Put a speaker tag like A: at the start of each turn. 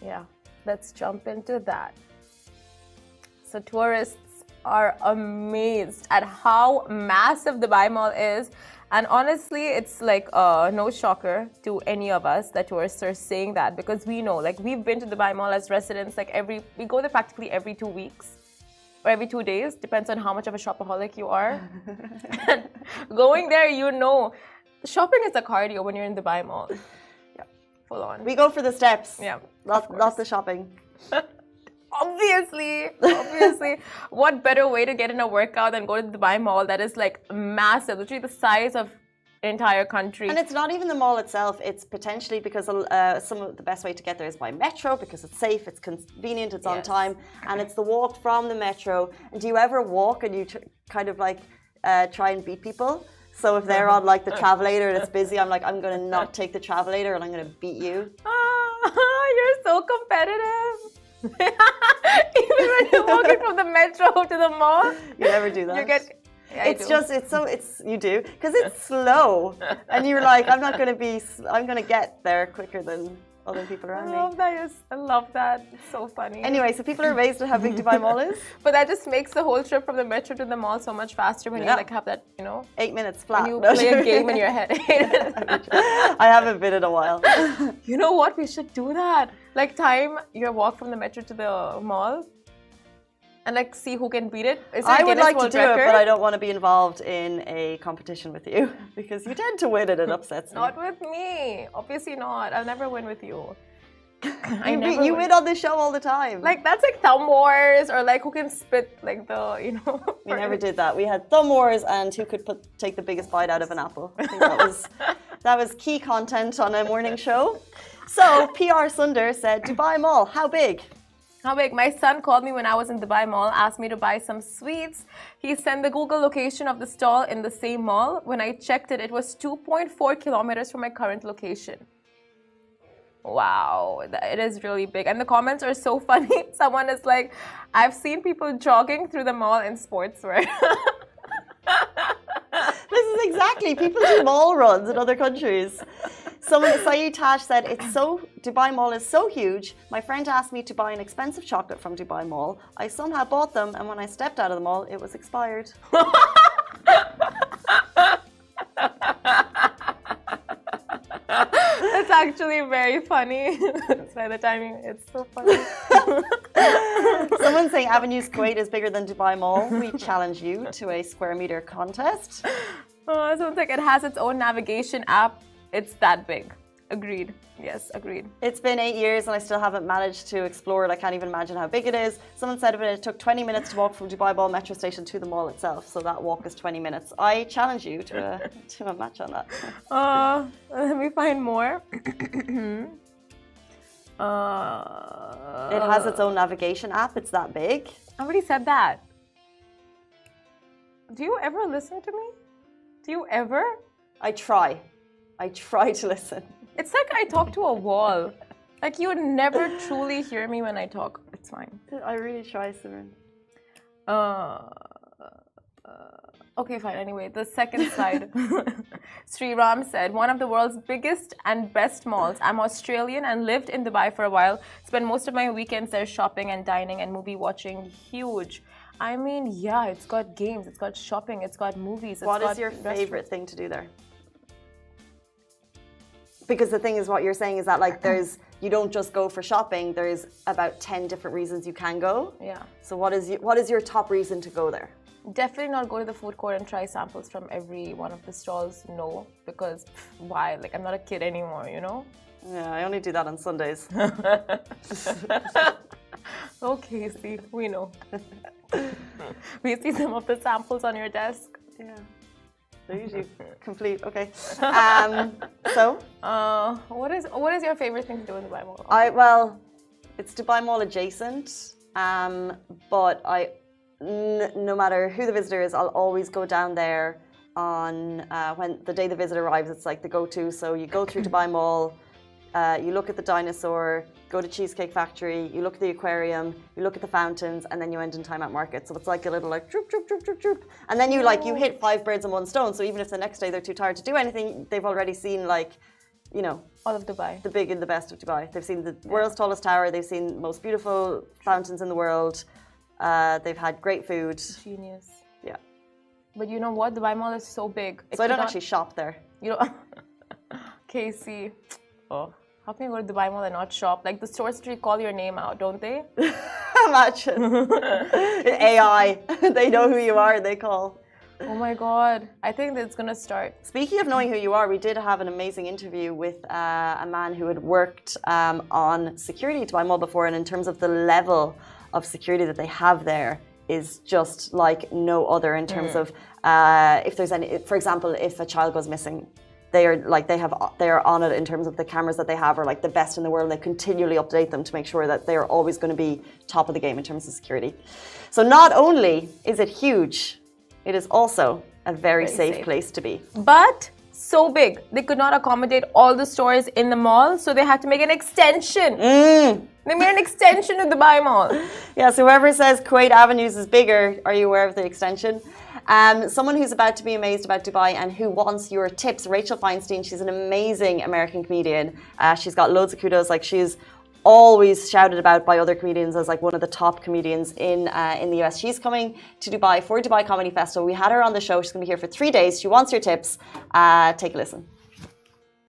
A: Yeah, let's jump into that. So tourists are amazed at how massive Dubai Mall is. And honestly, it's like no shocker to any of us that tourists are saying that, because we know, like, we've been to Dubai Mall as residents, like we go there practically every 2 weeks or every 2 days, depends on how much of a shopaholic you are. Going there, you know, shopping is a cardio when you're in Dubai Mall. Yeah, full on.
B: We go for the steps.
A: Yeah,
B: not the shopping.
A: Obviously. What better way to get in a workout than go to the Dubai Mall that is like massive, literally the size of an entire country.
B: And it's not even the mall itself. It's potentially because some of the best way to get there is by metro, because it's safe, it's convenient, it's on time, and it's the walk from the metro. And do you ever walk and you kind of like try and beat people? So if they're on like the travelator and it's busy, I'm like, I'm going to not take the travelator and I'm going to beat you.
A: You're so competitive. Even when you're walking from the metro to the mall,
B: you never do that. You do, because it's slow, and you're like, I'm going to get there quicker than other people around me.
A: I love that. It's so funny.
B: Anyway, so people are amazed at how big Dubai Mall is.
A: But that just makes the whole trip from the metro to the mall so much faster when you like have that,
B: 8 minutes flat.
A: When you play a game in your head.
B: I haven't been in a while.
A: You know what? We should do that. Like, time your walk from the metro to the mall and like see who can beat it.
B: I would like to do it, but I don't want to be involved in a competition with you because you tend to win and it upsets me.
A: Not with me. Obviously not. I'll never win with you.
B: You win on the show all the time.
A: Like, that's like thumb wars, or like who can spit like the,
B: We never did that. We had thumb wars and who could take the biggest bite out of an apple. I think that was key content on a morning show. So PR Sunder said, Dubai Mall, how big?
A: How big? My son called me when I was in Dubai Mall, asked me to buy some sweets. He sent the Google location of the stall in the same mall. When I checked it, it was 2.4 kilometers from my current location. Wow, it is really big. And the comments are so funny. Someone is like, I've seen people jogging through the mall in sportswear.
B: This is exactly, people do mall runs in other countries. Saeed Tash said, Dubai Mall is so huge. My friend asked me to buy an expensive chocolate from Dubai Mall. I somehow bought them, and when I stepped out of the mall, it was expired.
A: That's actually very funny. By the timing, it's so funny.
B: Someone's saying Avenues Kuwait is bigger than Dubai Mall. We challenge you to a square meter contest.
A: Someone's like, it has its own navigation app. It's that big. Agreed. Yes, agreed.
B: It's been 8 years and I still haven't managed to explore it. I can't even imagine how big it is. Someone said it took 20 minutes to walk from Dubai Mall metro station to the mall itself. So that walk is 20 minutes. I challenge you to a match on that.
A: Let me find more.
B: It has its own navigation app. It's that big.
A: I already said that. Do you ever listen to me? Do you ever?
B: I try to listen.
A: It's like I talk to a wall. Like, you would never truly hear me when I talk. It's fine.
B: I really try, Simran.
A: Okay, fine. Anyway, the second slide. Sri Ram said, one of the world's biggest and best malls. I'm Australian and lived in Dubai for a while. Spend most of my weekends there shopping and dining and movie watching. Huge. I mean, yeah, it's got games, it's got shopping, it's got movies.
B: What is your favorite thing to do there? Because the thing is, what you're saying is that like you don't just go for shopping. There's about 10 different reasons you can go.
A: Yeah.
B: So what is your top reason to go there?
A: Definitely not go to the food court and try samples from every one of the stalls. No, because why? Like, I'm not a kid anymore, you know?
B: Yeah, I only do that on Sundays.
A: Okay, see, we know. We see some of the samples on your desk.
B: Yeah. They're usually complete. Okay.
A: What is your favorite thing to do in Dubai Mall?
B: Well, it's Dubai Mall adjacent. But no matter who the visitor is, I'll always go down there on when the day the visitor arrives. It's like the go-to. So you go through Dubai Mall, you look at the dinosaur, go to Cheesecake Factory, you look at the aquarium, you look at the fountains, and then you end in Time Out Market. So it's like a little like droop, droop, droop, droop, droop. And then you hit 5 birds in one stone. So even if the next day they're too tired to do anything, they've already seen like,
A: All of Dubai.
B: The big and the best of Dubai. They've seen the world's tallest tower. They've seen the most beautiful fountains in the world. They've had great food.
A: Genius.
B: Yeah.
A: But you know what? Dubai Mall is so big.
B: So I don't actually shop there.
A: You know, Casey. Oh, how can you go to Dubai Mall and not shop? Like the stores literally call your name out, don't they?
B: Imagine. AI. They know who you are. They call.
A: Oh my God. I think that's going to start.
B: Speaking of knowing who you are, we did have an amazing interview with a man who had worked on security at Dubai Mall before, and in terms of the level of security that they have there is just like no other in terms of if there's any, for example, if a child goes missing, they are on it in terms of the cameras that they have are like the best in the world. They continually update them to make sure that they are always going to be top of the game in terms of security. So not only is it huge, it is also a very safe place to be.
A: But so big, they could not accommodate all the stores in the mall, so they had to make an extension. They made an extension to the Dubai Mall.
B: Yeah, so whoever says Kuwait Avenues is bigger, are you aware of the extension? Someone who's about to be amazed about Dubai and who wants your tips, Rachel Feinstein. She's an amazing American comedian. She's got loads of kudos. Like, she's always shouted about by other comedians as like one of the top comedians in the US. She's coming to Dubai for Dubai Comedy Festival. We had her on the show. She's going to be here for 3 days. She wants your tips. Take a listen.